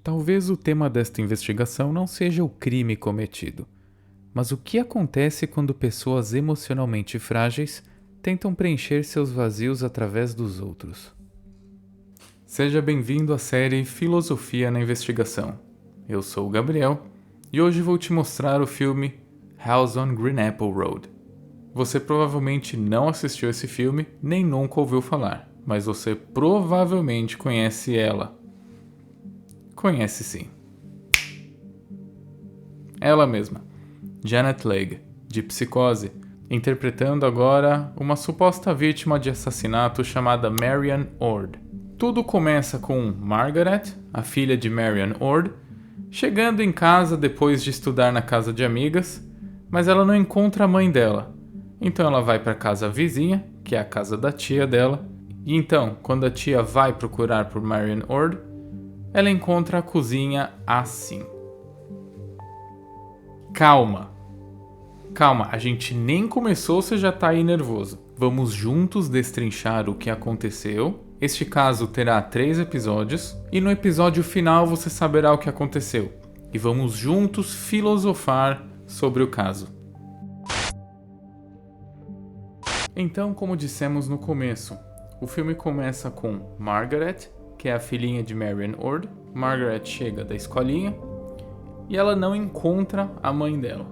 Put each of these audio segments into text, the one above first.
Talvez o tema desta investigação não seja o crime cometido, mas o que acontece quando pessoas emocionalmente frágeis tentam preencher seus vazios através dos outros. Seja bem-vindo à série Filosofia na Investigação. Eu sou o Gabriel e hoje vou te mostrar o filme House on Green Apple Road. Você provavelmente não assistiu esse filme nem nunca ouviu falar, mas você provavelmente conhece ela. Conhece sim. Ela mesma, Janet Leigh, de Psicose, interpretando agora uma suposta vítima de assassinato chamada Marian Ord. Tudo começa com Margaret, a filha de Marian Ord, chegando em casa depois de estudar na casa de amigas, mas ela não encontra a mãe dela. Então ela vai para a casa vizinha, que é a casa da tia dela, e então, quando a tia vai procurar por Marian Ord, ela encontra a cozinha assim. Calma, a gente nem começou, você já tá aí nervoso. Vamos juntos destrinchar o que aconteceu. Este caso terá 3 episódios e no episódio final você saberá o que aconteceu. E vamos juntos filosofar sobre o caso. Então, como dissemos no começo, o filme começa com Margaret, que é a filhinha de Marian Ord. Margaret chega da escolinha e ela não encontra a mãe dela.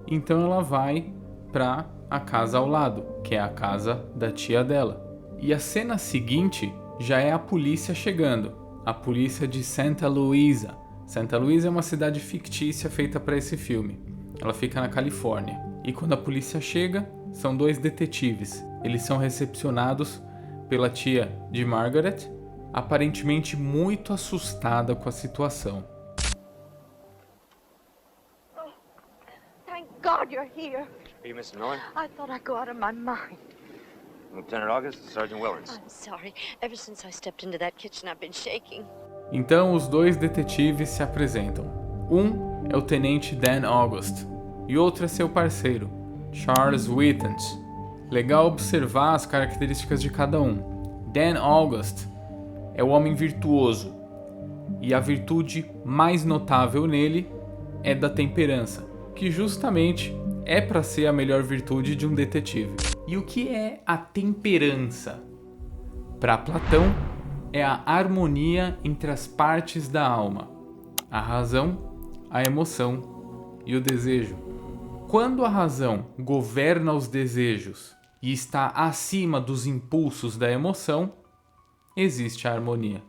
Então ela vai para a casa ao lado, que é a casa da tia dela. E a cena seguinte já é a polícia chegando. A polícia de Santa Luisa. Santa Luisa é uma cidade fictícia feita para esse filme. Ela fica na Califórnia. E quando a polícia chega, são 2 detetives. Eles são recepcionados pela tia de Margaret, aparentemente muito assustada com a situação. Oh, thank God you're here. Are you Mrs. Miller? I thought I'd go out of my mind. Lieutenant August, Sergeant Willers. I'm sorry. Ever since I stepped into that kitchen, I've been shaking. Então os 2 detetives se apresentam. Um é o tenente Dan August e outro é seu parceiro, Charles Whittant. Legal observar as características de cada um. Dan August é o homem virtuoso e a virtude mais notável nele é da temperança, que justamente é para ser a melhor virtude de um detetive. E o que é a temperança? Para Platão, é a harmonia entre as partes da alma, a razão, a emoção e o desejo. Quando a razão governa os desejos e está acima dos impulsos da emoção, existe a harmonia.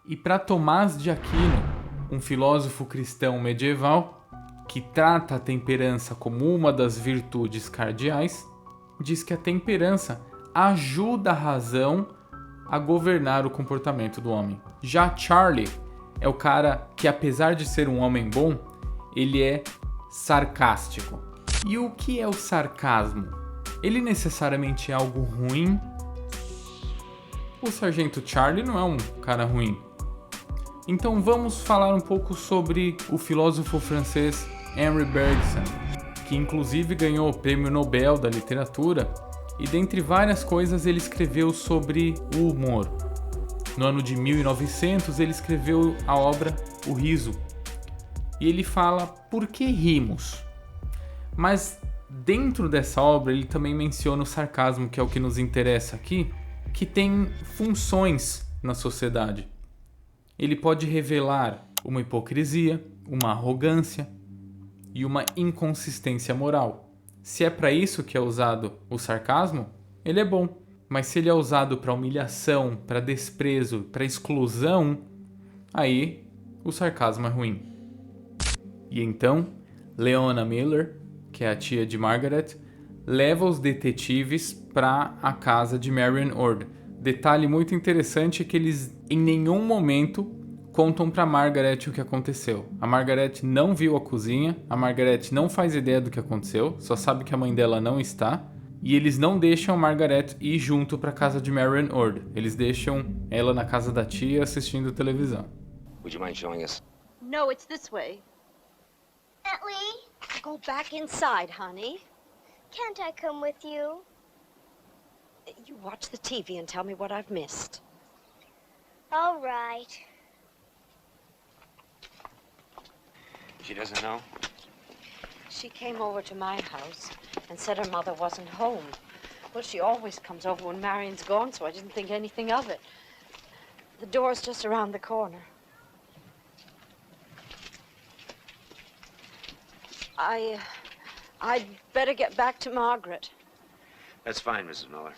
E para Tomás de Aquino, um filósofo cristão medieval, que trata a temperança como uma das virtudes cardeais, diz que a temperança ajuda a razão a governar o comportamento do homem. Já Charlie é o cara que, apesar de ser um homem bom, ele é sarcástico. E o que é o sarcasmo? Ele necessariamente é algo ruim? O Sargento Charlie não é um cara ruim. Então vamos falar um pouco sobre o filósofo francês Henri Bergson, que inclusive ganhou o Prêmio Nobel da Literatura e, dentre várias coisas, ele escreveu sobre o humor. No ano de 1900 ele escreveu a obra O Riso e ele fala por que rimos. Mas dentro dessa obra ele também menciona o sarcasmo, que é o que nos interessa aqui, que tem funções na sociedade. Ele pode revelar uma hipocrisia, uma arrogância e uma inconsistência moral. Se é para isso que é usado o sarcasmo, ele é bom. Mas se ele é usado para humilhação, para desprezo, para exclusão, aí o sarcasmo é ruim. E então, Leona Miller, que é a tia de Margaret, leva os detetives para a casa de Marian Ord. Detalhe muito interessante é que eles em nenhum momento contam para Margaret o que aconteceu. A Margaret não viu a cozinha, a Margaret não faz ideia do que aconteceu, só sabe que a mãe dela não está, e eles não deixam a Margaret ir junto para a casa de Marian Ord. Eles deixam ela na casa da tia assistindo televisão. Would you mind showing us? No, it's this way. Lee, Go back inside, honey. can't I come with you? You watch the TV and tell me what I've missed. All right. She doesn't know? She came over to my house and said her mother wasn't home. Well, she always comes over when Marion's gone, so I didn't think anything of it. The door's just around the corner. I'd better get back to Margaret. That's fine, Mrs. Miller.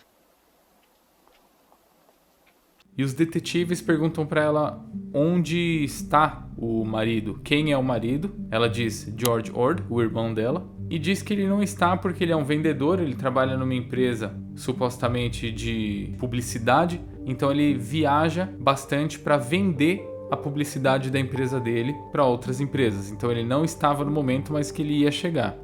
E os detetives perguntam para ela onde está o marido, quem é o marido. Ela diz George Ord, o irmão dela, e diz que ele não está porque ele é um vendedor, ele trabalha numa empresa supostamente de publicidade, então ele viaja bastante para vender a publicidade da empresa dele para outras empresas. Então ele não estava no momento, mas que ele ia chegar.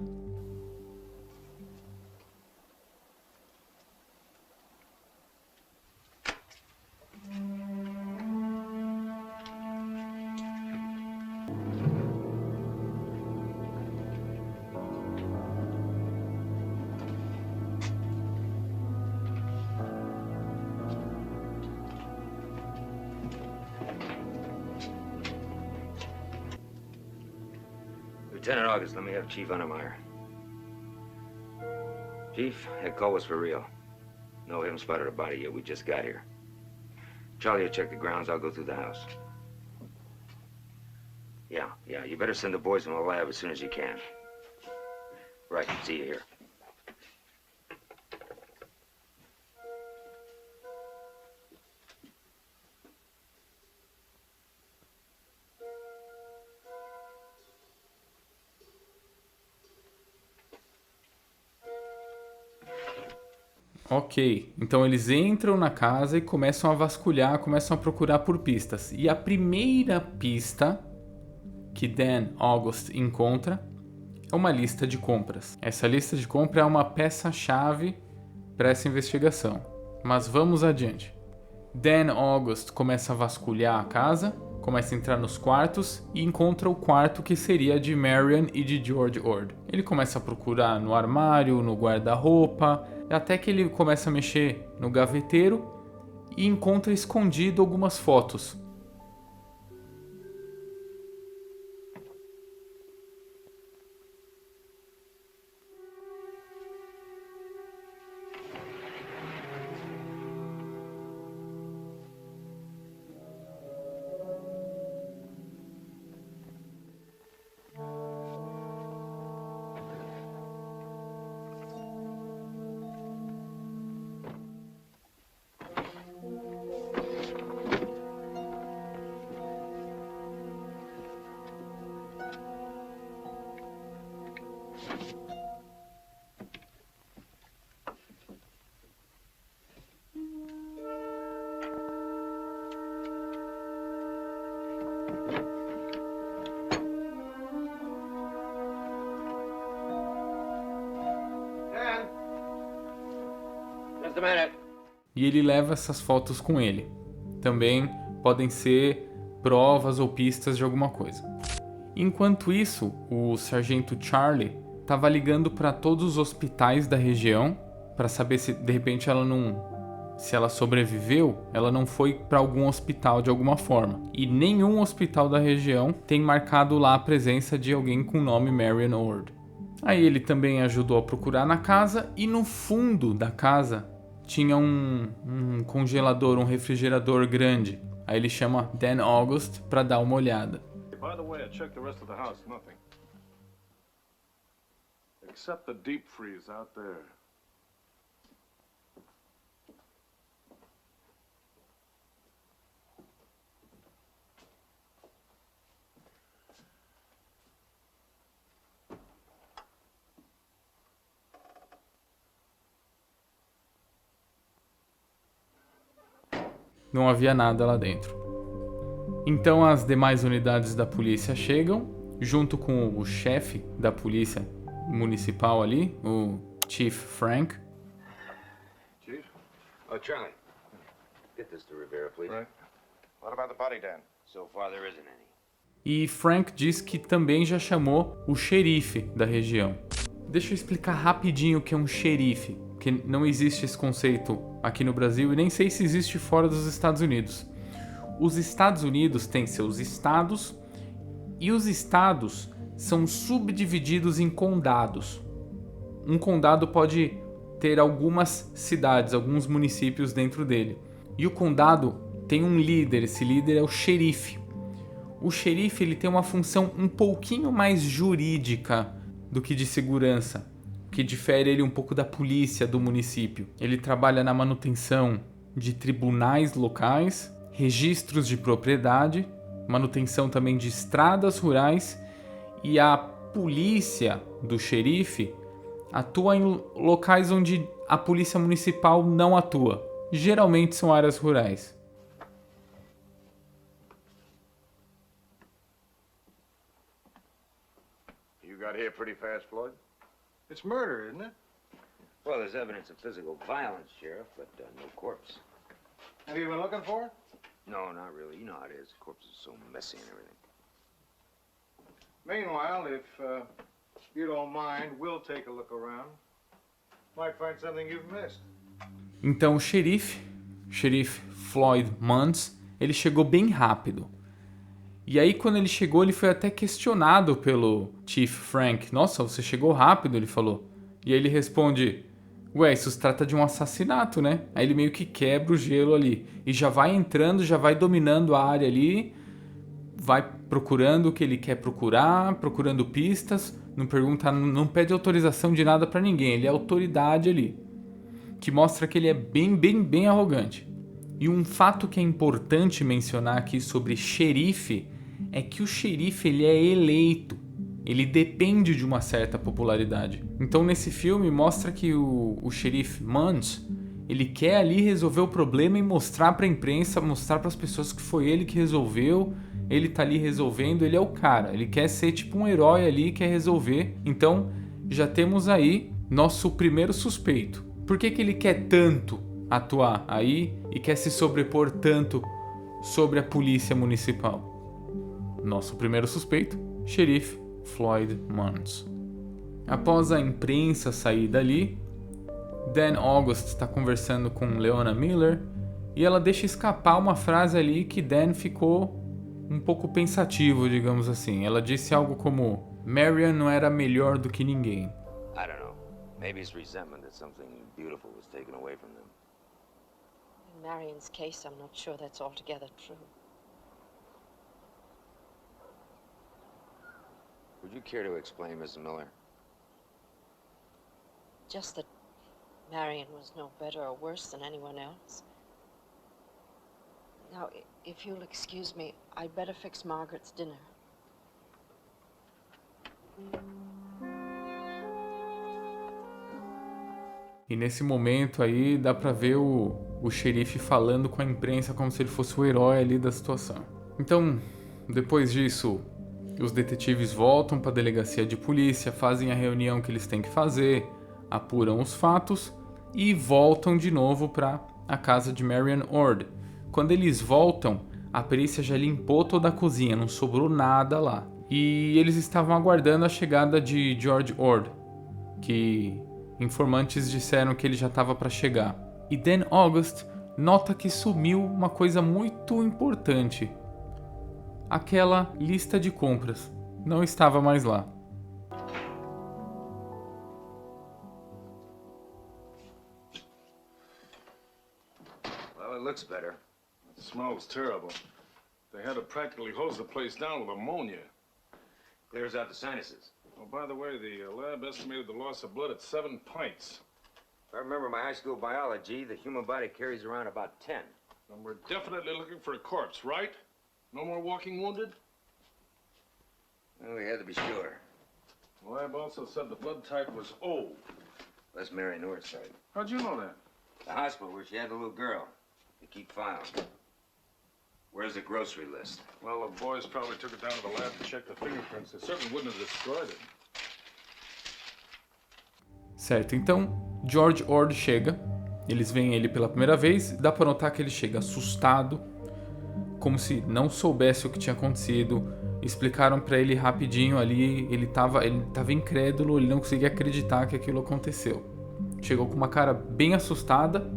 Lieutenant August, let me have Chief Untermeyer. Chief, that call was for real. No, we haven't spotted a body yet. We just got here. Charlie will check the grounds. I'll go through the house. Yeah, you better send the boys in the lab as soon as you can. Right, see you here. Ok, então eles entram na casa e começam a vasculhar, começam a procurar por pistas. E a primeira pista que Dan August encontra é uma lista de compras. Essa lista de compra é uma peça-chave para essa investigação. Mas vamos adiante. Dan August começa a vasculhar a casa, começa a entrar nos quartos e encontra o quarto que seria de Marion e de George Ord. Ele começa a procurar no armário, no guarda-roupa, até que ele começa a mexer no gaveteiro e encontra escondido algumas fotos. Just a minute. E ele leva essas fotos com ele. Também podem ser provas ou pistas de alguma coisa. Enquanto isso, o sargento Charlie estava ligando para todos os hospitais da região para saber se de repente se ela sobreviveu, ela não foi para algum hospital de alguma forma. E nenhum hospital da região tem marcado lá a presença de alguém com o nome Marion Ord. Aí ele também ajudou a procurar na casa e no fundo da casa tinha um congelador, um refrigerador grande. Aí ele chama Dan August para dar uma olhada. By the way, I checked the rest of the house. Nothing. Except the deep freeze out there. Não havia nada lá dentro. Então as demais unidades da polícia chegam, junto com o chefe da polícia municipal ali, o Chief Frank. Chief? Oh, Charlie. Get this to Rivera, please. Right. What about the body, Dan? So far, there isn't any. E Frank diz que também já chamou o xerife da região. Deixa eu explicar rapidinho o que é um xerife, porque não existe esse conceito aqui no Brasil e nem sei se existe fora dos Estados Unidos. Os Estados Unidos têm seus estados e os estados são subdivididos em condados. Um condado pode ter algumas cidades, alguns municípios dentro dele. E o condado tem um líder, esse líder é o xerife. O xerife ele tem uma função um pouquinho mais jurídica do que de segurança, que difere ele um pouco da polícia do município. Ele trabalha na manutenção de tribunais locais, registros de propriedade, manutenção também de estradas rurais, e a polícia do xerife atua em locais onde a polícia municipal não atua. Geralmente são áreas rurais. You got here pretty fast, Floyd? It's murder, isn't it? Well, there's evidence of physical violence, Sheriff, but no corpse. Have you been looking for it? No, not really. You know how it is. Corpses are so messy and everything. Meanwhile, if you don't mind, we'll take a look around. Might find something you've missed. Então o xerife Floyd Munns, ele chegou bem rápido. E aí quando ele chegou, ele foi até questionado pelo Chief Frank. Nossa, você chegou rápido, ele falou. E aí ele responde, ué, isso se trata de um assassinato, né? Aí ele meio que quebra o gelo ali. E já vai entrando, já vai dominando a área ali. Vai procurando o que ele quer procurar, procurando pistas. Não pergunta, não pede autorização de nada pra ninguém. Ele é autoridade ali. Que mostra que ele é bem arrogante. E um fato que é importante mencionar aqui sobre xerife é que o xerife ele é eleito. Ele depende de uma certa popularidade. Então nesse filme mostra que o xerife Munns, ele quer ali resolver o problema e mostrar para a imprensa, mostrar para as pessoas que foi ele que resolveu. Ele tá ali resolvendo, ele é o cara. Ele quer ser tipo um herói ali, quer resolver. Então já temos aí nosso primeiro suspeito. Por que ele quer tanto atuar aí e quer se sobrepor tanto sobre a polícia municipal? Nosso primeiro suspeito, xerife Floyd Munns. Após a imprensa sair dali, Dan August está conversando com Leona Miller e ela deixa escapar uma frase ali que Dan ficou um pouco pensativo, digamos assim. Ela disse algo como: Marion não era melhor do que ninguém. I don't know. Maybe it's resentment that something beautiful was taken away from them. In Marion's case, I'm not sure that's altogether true. Would you care to explain, Mrs. Miller? Just that Marion was no better or worse than anyone else. Now, if you'll excuse me, I'd better fix Margaret's dinner. E nesse momento aí dá pra ver o xerife falando com a imprensa como se ele fosse o herói ali da situação. Então, depois disso, os detetives voltam para a delegacia de polícia, fazem a reunião que eles têm que fazer, apuram os fatos e voltam de novo para a casa de Marion Ord. Quando eles voltam, a perícia já limpou toda a cozinha, não sobrou nada lá. E eles estavam aguardando a chegada de George Ord, que informantes disseram que ele já estava para chegar. E Dan August nota que sumiu uma coisa muito importante. Aquela lista de compras não estava mais lá. Well, it looks better. It smells terrible. They had to practically hose the place down with ammonia. Clears out the sinuses. Oh, by the way, the lab estimated the loss of blood at 7 pints. If I remember my high school biology, the human body carries around about 10. And we're definitely looking for a corpse, right? No more walking wounded? Well, we had to be sure. The lab also said the blood type was O. That's Mary North's side. How'd you know that? The hospital where she had the little girl. They keep files. Where's the grocery list? Well, the boys probably took it down to the lab to check the fingerprints. They certainly wouldn't have destroyed it. Certo, então George Ord chega, eles veem ele pela primeira vez, dá pra notar que ele chega assustado, como se não soubesse o que tinha acontecido. Explicaram pra ele rapidinho ali, ele tava incrédulo, ele não conseguia acreditar que aquilo aconteceu. Chegou com uma cara bem assustada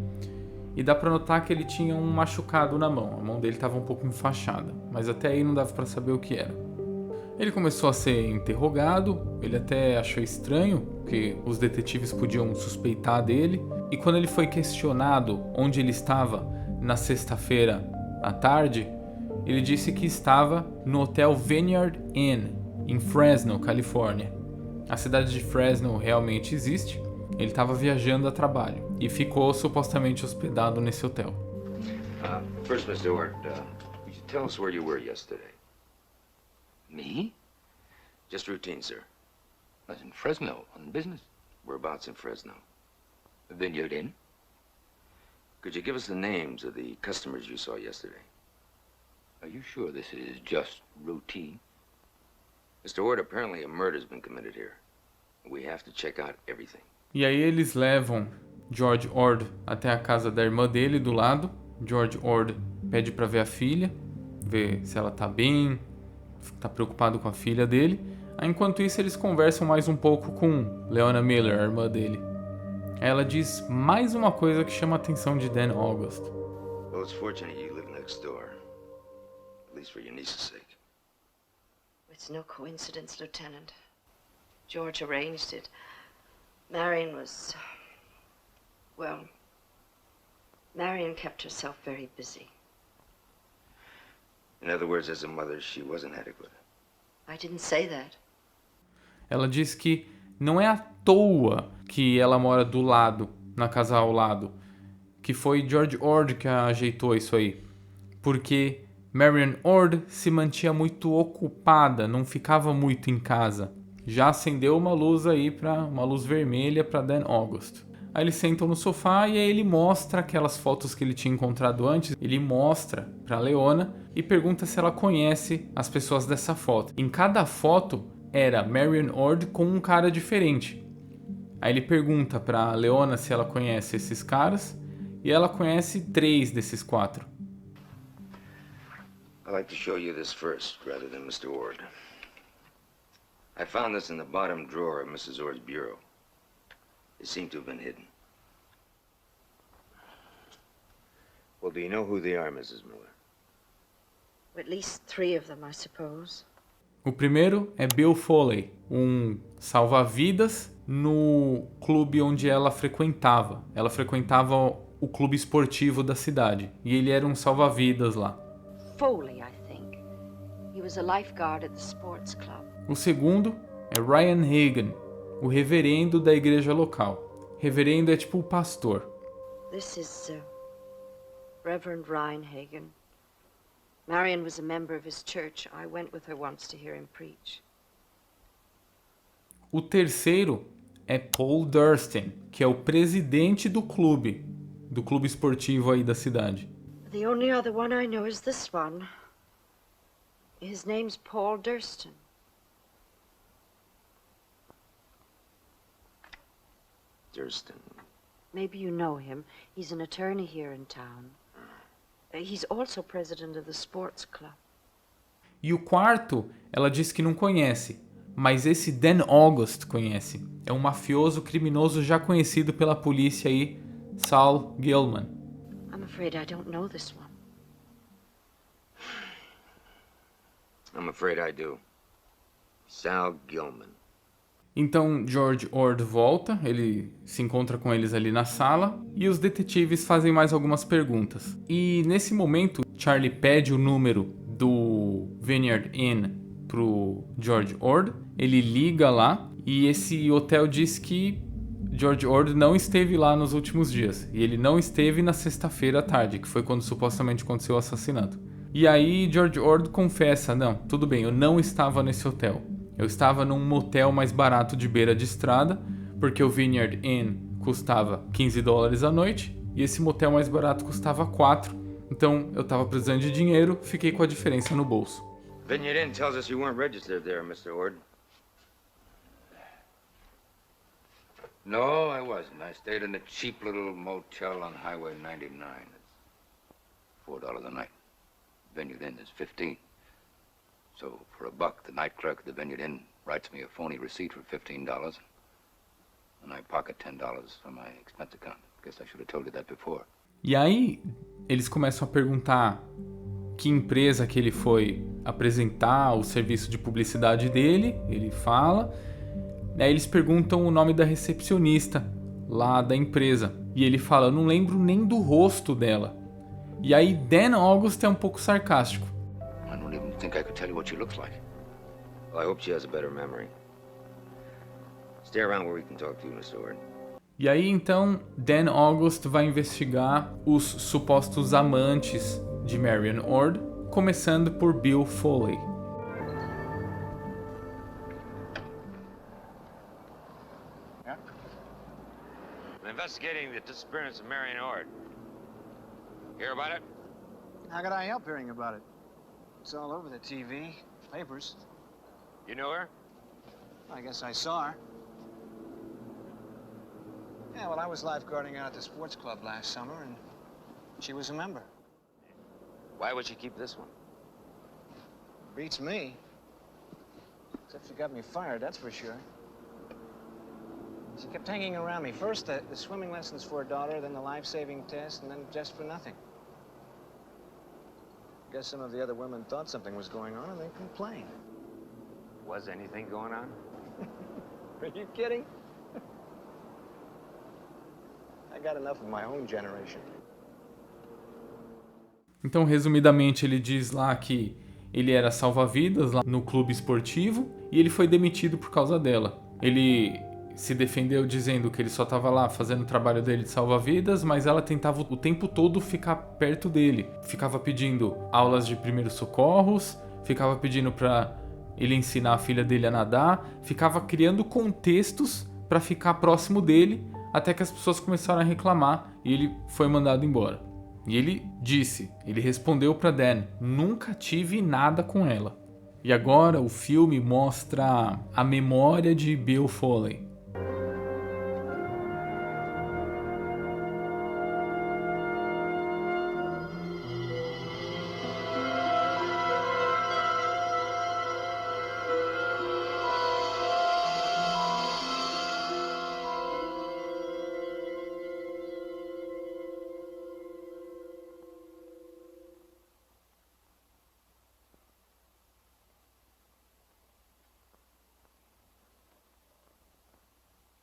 e dá pra notar que ele tinha um machucado na mão. A mão dele tava um pouco enfaixada, mas até aí não dava pra saber o que era. Ele começou a ser interrogado, ele até achou estranho, que os detetives podiam suspeitar dele. E quando ele foi questionado onde ele estava na sexta-feira à tarde, ele disse que estava no hotel Vineyard Inn, em Fresno, Califórnia. A cidade de Fresno realmente existe. Ele estava viajando a trabalho e ficou supostamente hospedado nesse hotel. First, Mr. Ord, would you tell us where you were yesterday? Me? Just routine, sir. I was in Fresno on business. Whereabouts in Fresno? The Vineyard Inn. Could you give us the names of the customers you saw yesterday? Are you sure this is just routine? Mr. Ord, apparently a murder's been committed here. We have to check out everything. E aí eles levam George Ord até a casa da irmã dele do lado. George Ord pede para ver a filha, ver se ela tá bem, tá preocupado com a filha dele. Aí, enquanto isso, eles conversam mais um pouco com Leona Miller, a irmã dele. Aí ela diz mais uma coisa que chama a atenção de Dan August. Well, it's fortunate you live next door. At least for your niece's sake. It's no coincidence, Lieutenant. George arranged it. Marion was... well, Marion kept herself very busy. In other words, as a mother, she wasn't adequate. I didn't say that. Ela diz que não é à toa que ela mora do lado, na casa ao lado, que foi George Ord que ajeitou isso aí. Porque Marion Ord se mantinha muito ocupada, não ficava muito em casa. Já acendeu uma luz aí, uma luz vermelha para Dan August. Aí eles sentam no sofá e aí ele mostra aquelas fotos que ele tinha encontrado antes. Ele mostra para Leona e pergunta se ela conhece as pessoas dessa foto. Em cada foto era Marion Ord com um cara diferente. Aí ele pergunta para Leona se ela conhece esses caras e ela conhece 3 desses 4. I'd like to show you this first, rather than Mr. Ord. I found this in the bottom drawer of Mrs. Ord's bureau. It seemed to have been hidden. Well, do you know who they are, Mrs. Miller? At least 3 of them, I suppose. O primeiro é Bill Foley, um salva-vidas no clube onde ela frequentava. Ela frequentava o clube esportivo da cidade e ele era um salva-vidas lá. Foley, I think. He was a lifeguard at the sports club. O segundo é Ryan Hagan, o reverendo da igreja local. Reverendo é tipo o pastor. This is Reverend Ryan Hagan. Marion was a member of his church. I went with her once to hear him preach. O terceiro é Paul Durstin, que é o presidente do clube esportivo aí da cidade. The only other one I know is this one. His name's Paul Durstin. Durstin. Maybe you know him. He's an attorney here in town. He's also president of the sports club. E o quarto, ela diz que não conhece, mas esse Dan August conhece. É um mafioso criminoso já conhecido pela polícia aí, Saul Gilman. I'm afraid I don't know this one. I'm afraid I do. Sal Gilman. Então George Ord volta, ele se encontra com eles ali na sala e os detetives fazem mais algumas perguntas. E nesse momento, Charlie pede o número do Vineyard Inn pro George Ord, ele liga lá e esse hotel diz que George Ord não esteve lá nos últimos dias e ele não esteve na sexta-feira à tarde, que foi quando supostamente aconteceu o assassinato. E aí George Ord confessa, não, tudo bem, eu não estava nesse hotel. Eu estava num motel mais barato de beira de estrada, porque o Vineyard Inn custava $15 a noite e esse motel mais barato custava 4. Então eu estava precisando de dinheiro, fiquei com a diferença no bolso. Vineyard Inn tells us you weren't registered there, Mr. Ord. No, I wasn't. I stayed in a cheap little motel on Highway 99. It's $4 a night. Vineyard Inn is $15. So for $1, the night clerk at the Vineyard Inn writes me a phony receipt for $15, and I pocket $10 from my expense account. Guess I should have told you that before. E aí eles começam a perguntar que empresa que ele foi apresentar o serviço de publicidade dele, ele fala. Aí eles perguntam o nome da recepcionista lá da empresa. E ele fala, eu não lembro nem do rosto dela. E aí Dan August é um pouco sarcástico. I don't even think I could tell you what she looks like. Well, I hope she has a better memory. Stay around where we can talk to you, Mr. Ord. E aí então Dan August vai investigar os supostos amantes de Marion Ord, começando por Bill Foley. I'm investigating the disappearance of Marion Ord. Hear about it? How could I help hearing about it? It's all over the TV, papers. You knew her? I guess I saw her. Yeah, well, I was lifeguarding out at the sports club last summer, and she was a member. Why would she keep this one? Beats me. Except she got me fired, that's for sure. She kept hanging around me. First, the swimming lessons for her daughter, then the life-saving test, and then just for nothing. Guess some of the other women thought something was going on, and they complained. Was anything going on? Are you kidding? I got enough of my own generation. Então, resumidamente, ele diz lá que ele era salva-vidas lá no clube esportivo e ele foi demitido por causa dela. Ele se defendeu dizendo que ele só estava lá fazendo o trabalho dele de salva-vidas, mas ela tentava o tempo todo ficar perto dele. Ficava pedindo aulas de primeiros socorros, ficava pedindo para ele ensinar a filha dele a nadar, ficava criando contextos para ficar próximo dele, até que as pessoas começaram a reclamar e ele foi mandado embora. E ele disse, ele respondeu para Dan, nunca tive nada com ela. E agora o filme mostra a memória de Bill Foley.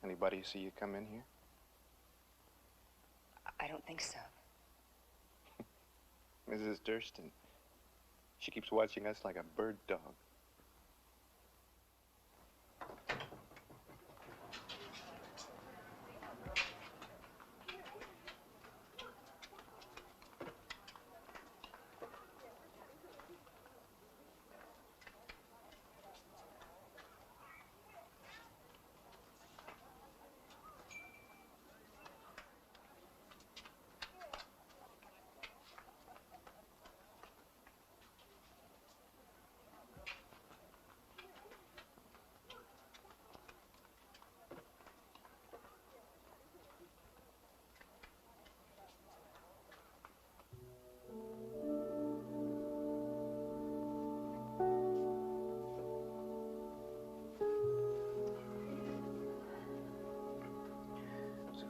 Anybody see you come in here? I don't think so. Mrs. Durston. She keeps watching us like a bird dog.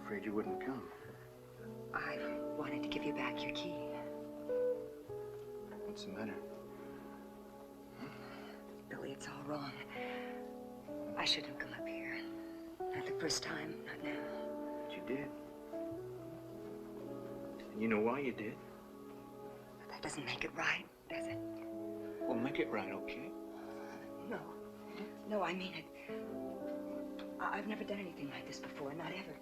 Afraid you wouldn't come. I wanted to give you back your key. What's the matter? Billy, it's all wrong. I shouldn't have come up here. Not the first time, not now. But you did. And you know why you did? But that doesn't make it right, does it? Well, make it right, okay? No. No, I mean it. I've never done anything like this before, not ever.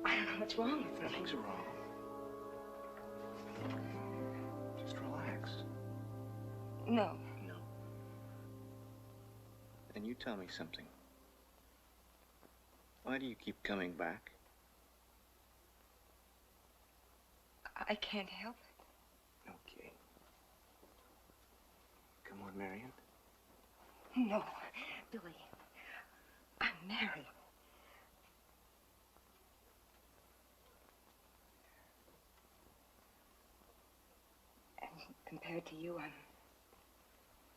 I don't know what's wrong with me. Nothing's wrong. Just relax. No. No. Then you tell me something. Why do you keep coming back? I can't help it. Okay. Come on, Marion. No, Billy. I'm married. And compared to you, I'm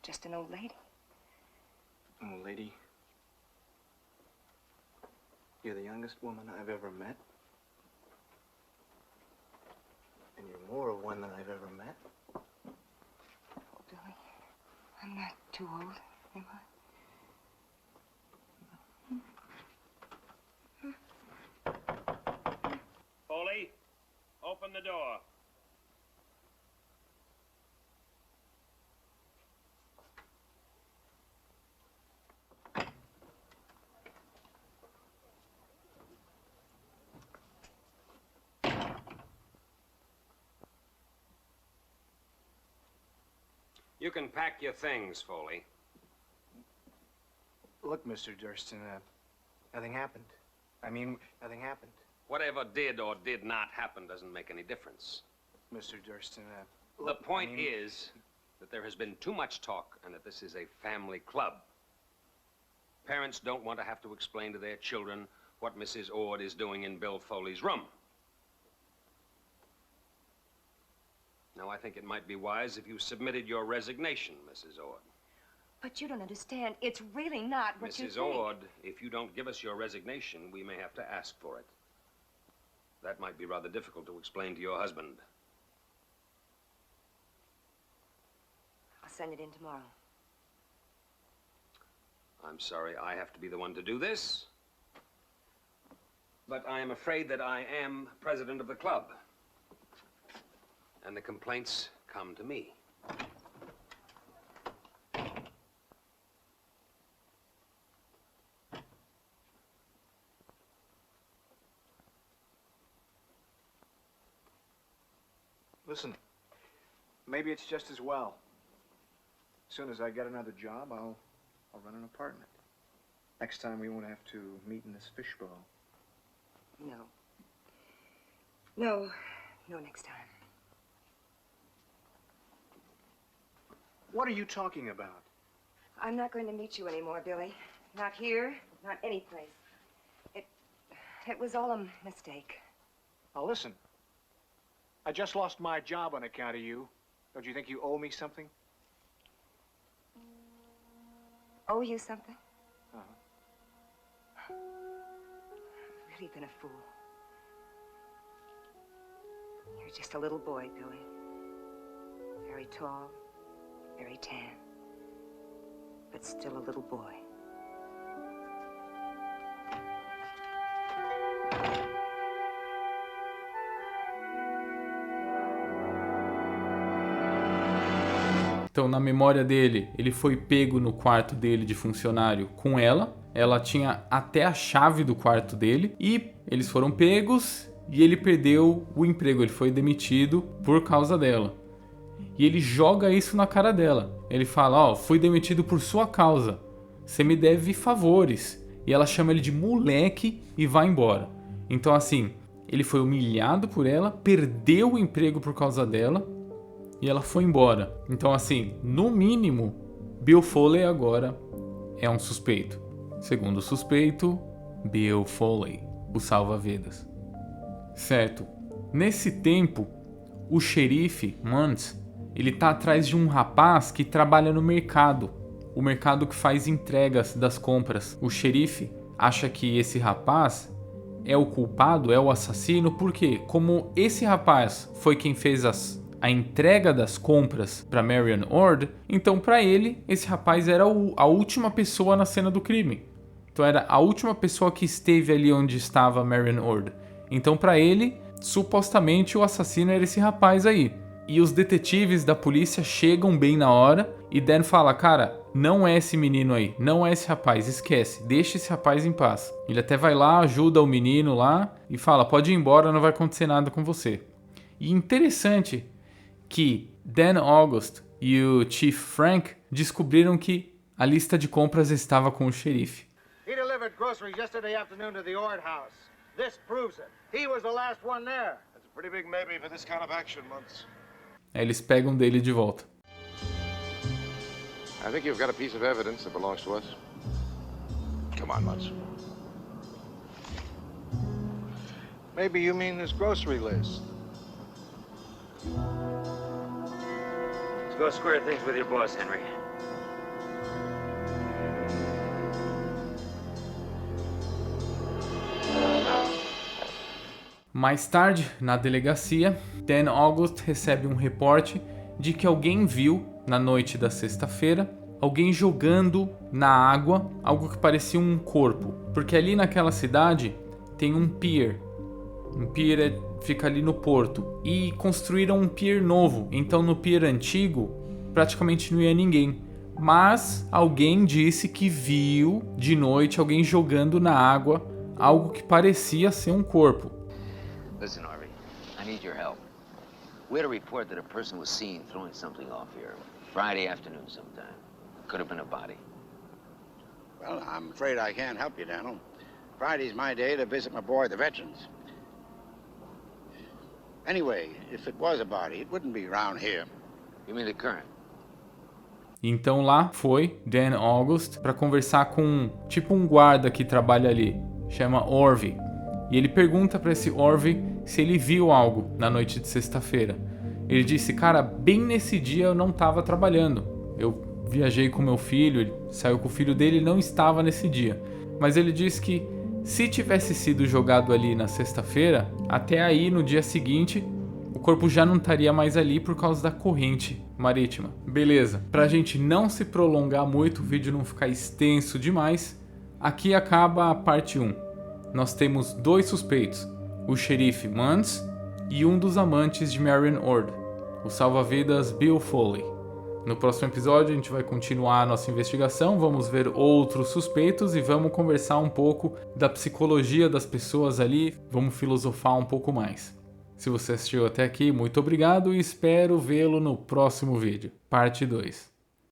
just an old lady. Old lady? You're the youngest woman I've ever met. And you're more of one than I've ever met. Oh, Billy. too old, am I? Foley, open the door. You can pack your things, Foley. Look, Mr. Durston, nothing happened. I mean, nothing happened. Whatever did or did not happen doesn't make any difference. Mr. Durston, The point is that there has been too much talk and that this is a family club. Parents don't want to have to explain to their children what Mrs. Ord is doing in Bill Foley's room. Now, I think it might be wise if you submitted your resignation, Mrs. Ord. But you don't understand. It's really not what you think. Mrs. Ord, if you don't give us your resignation, we may have to ask for it. That might be rather difficult to explain to your husband. I'll send it in tomorrow. I'm sorry I have to be the one to do this, but I am afraid that I am president of the club, and the complaints come to me. Listen, maybe it's just as well. As soon as I get another job, I'll run an apartment. Next time we won't have to meet in this fishbowl. No. No. No next time. What are you talking about? I'm not going to meet you anymore, Billy. Not here, not anyplace. It was all a mistake. Now listen, I just lost my job on account of you. Don't you think you owe me something? Owe you something? Uh-huh. I've really been a fool. You're just a little boy, Billy. Very tall, very tan, but still a little boy. Então, na memória dele, ele foi pego no quarto dele de funcionário com ela. Ela tinha até a chave do quarto dele. E eles foram pegos e ele perdeu o emprego. Ele foi demitido por causa dela. E ele joga isso na cara dela. Ele fala, ó, fui demitido por sua causa. Você me deve favores. E ela chama ele de moleque e vai embora. Então, assim, ele foi humilhado por ela, perdeu o emprego por causa dela. E ela foi embora. Então, assim, no mínimo, Bill Foley agora é um suspeito. Segundo o suspeito, Bill Foley, o salva-vidas. Certo. Nesse tempo, o xerife, Muntz, ele tá atrás de um rapaz que trabalha no mercado. O mercado que faz entregas das compras. O xerife acha que esse rapaz é o culpado, é o assassino, porque como esse rapaz foi quem fez a entrega das compras para Marion Ord, então para ele, esse rapaz era a última pessoa na cena do crime. Então era a última pessoa que esteve ali onde estava Marion Ord. Então para ele, supostamente o assassino era esse rapaz aí. E os detetives da polícia chegam bem na hora e Dan fala, cara, não é esse menino aí, não é esse rapaz, esquece, deixa esse rapaz em paz. Ele até vai lá, ajuda o menino lá e fala, pode ir embora, não vai acontecer nada com você. E interessante que Dan August e o Chief Frank descobriram que a lista de compras estava com o xerife. He delivered groceries yesterday afternoon to the Ord house. This proves it. He was the last one there. That's a pretty big maybe for this kind of action, Muntz. Aí eles pegam dele de volta. I think you've got a piece of evidence that belongs to us. Come on, Muntz. Maybe you mean this grocery list. Let's go square things with your boss, Henry. Mais tarde, na delegacia, Dan August recebe um reporte de que alguém viu, na noite da sexta-feira, alguém jogando na água algo que parecia um corpo. Porque ali naquela cidade tem um pier. Um pier fica ali no porto. E construíram um pier novo. Então no pier antigo praticamente não ia ninguém. Mas alguém disse que viu de noite alguém jogando na água algo que parecia ser um corpo. Listen, Harvey, I need your help. We had a report that a person was seen throwing something off here Friday afternoon sometime. Could have been a body. Well, I'm afraid I can't help you, Daniel. Friday's my day to visit my boy, the veterans. Anyway, if it was a body, it wouldn't be around here. You mean the current? Então lá foi Dan August para conversar com tipo um guarda que trabalha ali, chama Orvie. E ele pergunta para esse Orvie se ele viu algo na noite de sexta-feira. Ele disse, cara, bem nesse dia eu não estava trabalhando. Eu viajei com meu filho, ele saiu com o filho dele e não estava nesse dia. Mas ele disse que se tivesse sido jogado ali na sexta-feira, até aí no dia seguinte o corpo já não estaria mais ali por causa da corrente marítima. Beleza, pra gente não se prolongar muito, o vídeo não ficar extenso demais, aqui acaba a parte 1. Nós temos 2 suspeitos, o xerife Muntz e um dos amantes de Marion Ord, o salva-vidas Bill Foley. No próximo episódio a gente vai continuar a nossa investigação, vamos ver outros suspeitos e vamos conversar um pouco da psicologia das pessoas ali, vamos filosofar um pouco mais. Se você assistiu até aqui, muito obrigado e espero vê-lo no próximo vídeo, parte 2.